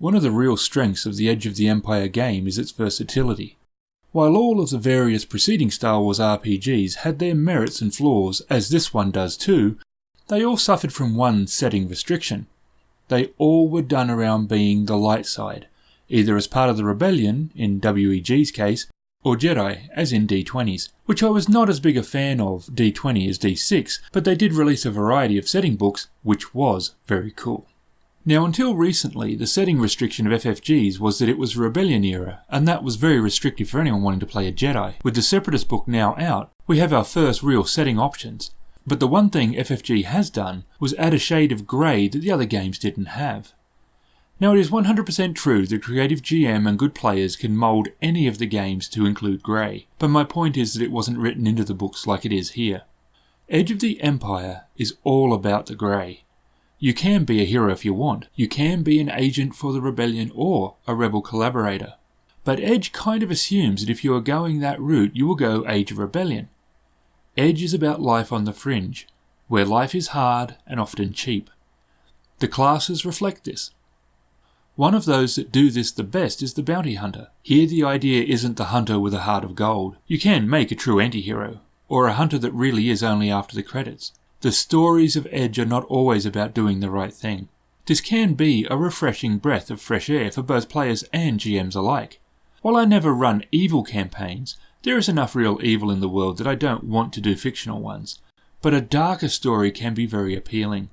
One of the real strengths of the Edge of the Empire game is its versatility. While all of the various preceding Star Wars RPGs had their merits and flaws, as this one does too, they all suffered from one setting restriction. They all were done around being the light side, either as part of the Rebellion, in WEG's case, or Jedi, as in D20's, which I was not as big a fan of D20 as D6, but they did release a variety of setting books, which was very cool. Now, until recently, the setting restriction of FFGs was that it was Rebellion era, and that was very restrictive for anyone wanting to play a Jedi. With the Separatist book now out, we have our first real setting options. But the one thing FFG has done was add a shade of grey that the other games didn't have. Now, it is 100% true that creative GM and good players can mould any of the games to include grey, but my point is that it wasn't written into the books like it is here. Edge of the Empire is all about the grey. You can be a hero if you want. You can be an agent for the Rebellion or a rebel collaborator. But Edge kind of assumes that if you are going that route, you will go Age of Rebellion. Edge is about life on the fringe, where life is hard and often cheap. The classes reflect this. One of those that do this the best is the bounty hunter. Here the idea isn't the hunter with a heart of gold. You can make a true anti-hero, or a hunter that really is only after the credits. The stories of Edge are not always about doing the right thing. This can be a refreshing breath of fresh air for both players and GMs alike. While I never run evil campaigns, there is enough real evil in the world that I don't want to do fictional ones. But a darker story can be very appealing.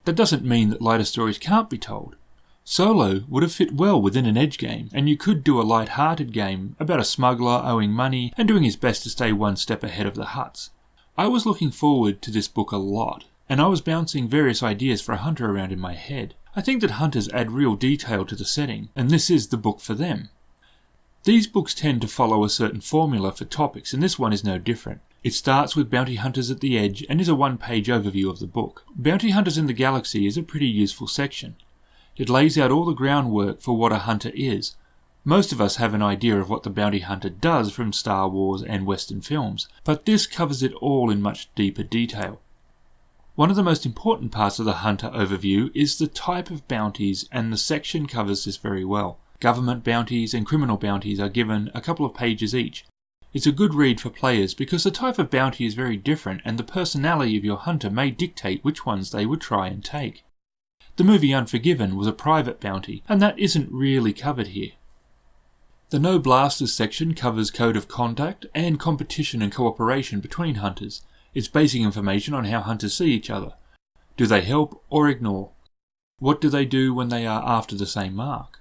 That doesn't mean that lighter stories can't be told. Solo would have fit well within an Edge game, and you could do a light-hearted game about a smuggler owing money and doing his best to stay one step ahead of the Hutts. I was looking forward to this book a lot, and I was bouncing various ideas for a hunter around in my head. I think that hunters add real detail to the setting, and this is the book for them. These books tend to follow a certain formula for topics, and this one is no different. It starts with bounty hunters at the edge and is a one-page overview of the book. Bounty hunters in the galaxy is a pretty useful section. It lays out all the groundwork for what a hunter is. Most of us have an idea of what the bounty hunter does from Star Wars and Western films, but this covers it all in much deeper detail. One of the most important parts of the hunter overview is the type of bounties, and the section covers this very well. Government bounties and criminal bounties are given a couple of pages each. It's a good read for players because the type of bounty is very different, and the personality of your hunter may dictate which ones they would try and take. The movie Unforgiven was a private bounty, and that isn't really covered here. The No Blasters section covers code of conduct and competition and cooperation between hunters. It's basic information on how hunters see each other. Do they help or ignore? What do they do when they are after the same mark?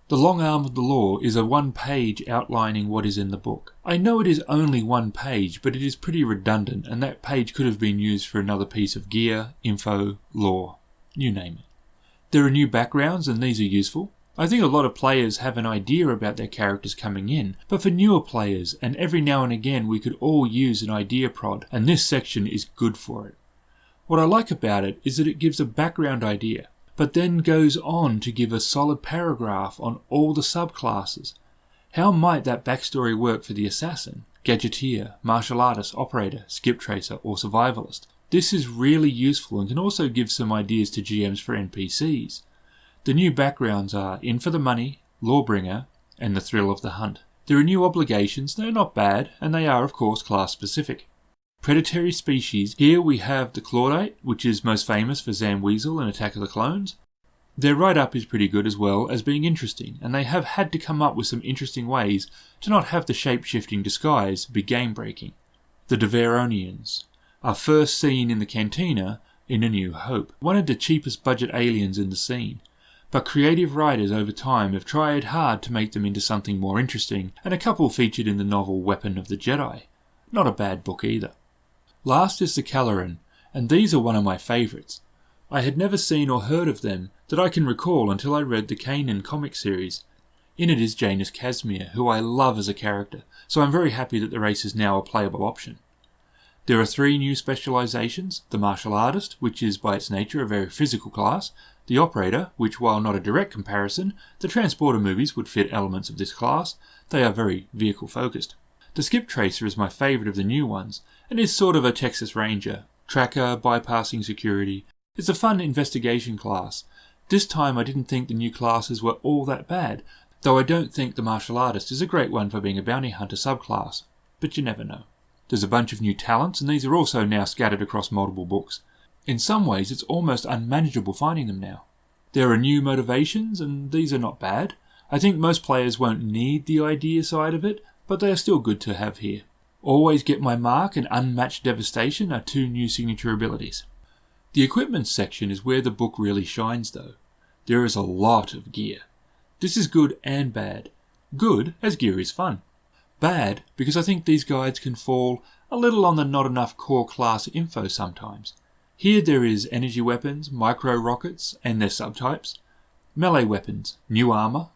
The Long Arm of the Law is a one-page outlining what is in the book. I know it is only one page, but it is pretty redundant, and that page could have been used for another piece of gear, info, lore, you name it. There are new backgrounds, and these are useful. I think a lot of players have an idea about their characters coming in, but for newer players, and every now and again we could all use an idea prod, and this section is good for it. What I like about it is that it gives a background idea, but then goes on to give a solid paragraph on all the subclasses. How might that backstory work for the assassin, gadgeteer, martial artist, operator, skip tracer, or survivalist? This is really useful and can also give some ideas to GMs for NPCs. The new backgrounds are In for the Money, Lawbringer, and The Thrill of the Hunt. There are new obligations, they're not bad, and they are of course class specific. Predatory species, here we have the Claudite, which is most famous for Zam Weasel in Attack of the Clones. Their write-up is pretty good as well as being interesting, and they have had to come up with some interesting ways to not have the shape-shifting disguise be game-breaking. The Deveronians are first seen in the Cantina in A New Hope, one of the cheapest budget aliens in the scene. But creative writers over time have tried hard to make them into something more interesting, and a couple featured in the novel Weapon of the Jedi. Not a bad book either. Last is the Caloran, and these are one of my favourites. I had never seen or heard of them that I can recall until I read the Kanan comic series. In it is Janus Casimir, who I love as a character, so I'm very happy that the race is now a playable option. There are 3 new specialisations: the Martial Artist, which is by its nature a very physical class, the Operator, which while not a direct comparison, the Transporter movies would fit elements of this class, they are very vehicle focused. The Skip Tracer is my favourite of the new ones, and is sort of a Texas Ranger, tracker, bypassing security. It's a fun investigation class. This time I didn't think the new classes were all that bad, though I don't think the martial artist is a great one for being a bounty hunter subclass, but you never know. There's a bunch of new talents, and these are also now scattered across multiple books. In some ways it's almost unmanageable finding them now. There are new motivations, and these are not bad. I think most players won't need the idea side of it, but they are still good to have here. Always Get My Mark and Unmatched Devastation are two new signature abilities. The equipment section is where the book really shines though. There is a lot of gear. This is good and bad. Good, as gear is fun. Bad, because I think these guides can fall a little on the not enough core class info sometimes. Here there is energy weapons, micro rockets and their subtypes, melee weapons, new armor.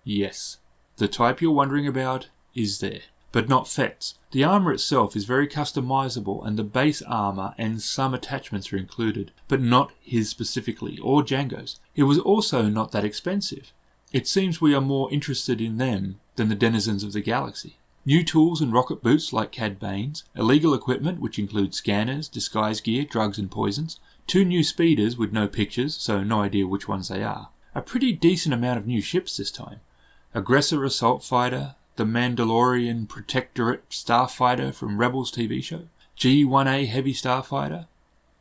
Yes, the type you're wondering about is there, but not Fett's. The armor itself is very customizable and the base armor and some attachments are included, but not his specifically, or Django's. It was also not that expensive. It seems we are more interested in them than the denizens of the galaxy. New tools and rocket boots like Cad Bane's, illegal equipment which includes scanners, disguise gear, drugs and poisons, 2 new speeders with no pictures, so no idea which ones they are, a pretty decent amount of new ships this time, Aggressor Assault Fighter, the Mandalorian Protectorate Starfighter from Rebels TV show, G-1A Heavy Starfighter,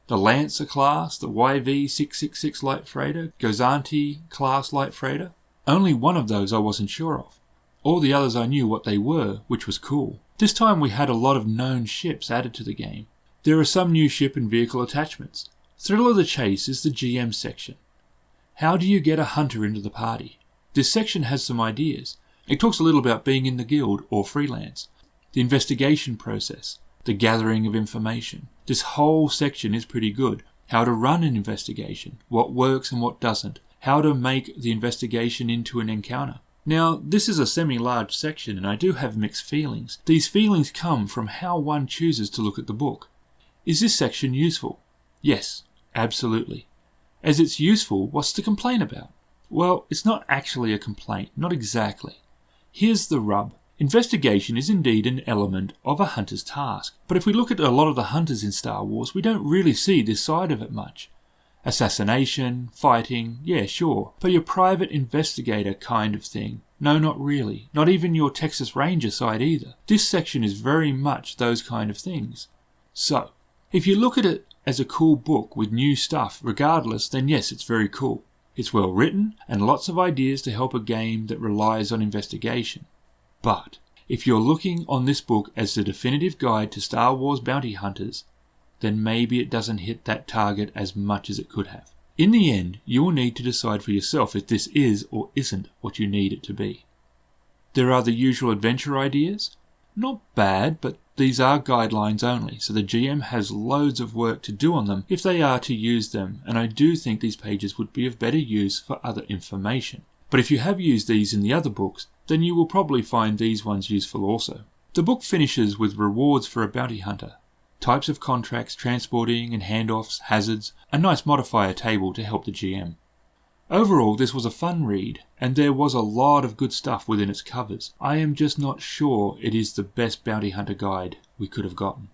the Lancer class, the YV-666 Light Freighter, Gozanti class Light Freighter. Only one of those I wasn't sure of. All the others I knew what they were, which was cool. This time we had a lot of known ships added to the game. There are some new ship and vehicle attachments. Thrill of the Chase is the GM section. How do you get a hunter into the party? This section has some ideas. It talks a little about being in the guild or freelance, the investigation process, the gathering of information. This whole section is pretty good. How to run an investigation, what works and what doesn't, how to make the investigation into an encounter. Now, this is a semi-large section and I do have mixed feelings. These feelings come from how one chooses to look at the book. Is this section useful? Yes, absolutely. As it's useful, what's to complain about? Well, it's not actually a complaint, not exactly. Here's the rub. Investigation is indeed an element of a hunter's task, but if we look at a lot of the hunters in Star Wars, we don't really see this side of it much. Assassination, fighting, yeah, sure, but your private investigator kind of thing. No, not really. Not even your Texas Ranger side either. This section is very much those kind of things. So, if you look at it as a cool book with new stuff regardless, then yes, it's very cool. It's well written and lots of ideas to help a game that relies on investigation. But if you're looking on this book as the definitive guide to Star Wars bounty hunters, then maybe it doesn't hit that target as much as it could have. In the end, you will need to decide for yourself if this is or isn't what you need it to be. There are the usual adventure ideas. Not bad, but these are guidelines only, so the GM has loads of work to do on them if they are to use them, and I do think these pages would be of better use for other information. But if you have used these in the other books, then you will probably find these ones useful also. The book finishes with rewards for a bounty hunter, types of contracts, transporting and handoffs, hazards, a nice modifier table to help the GM. Overall, this was a fun read, and there was a lot of good stuff within its covers. I am just not sure it is the best bounty hunter guide we could have gotten.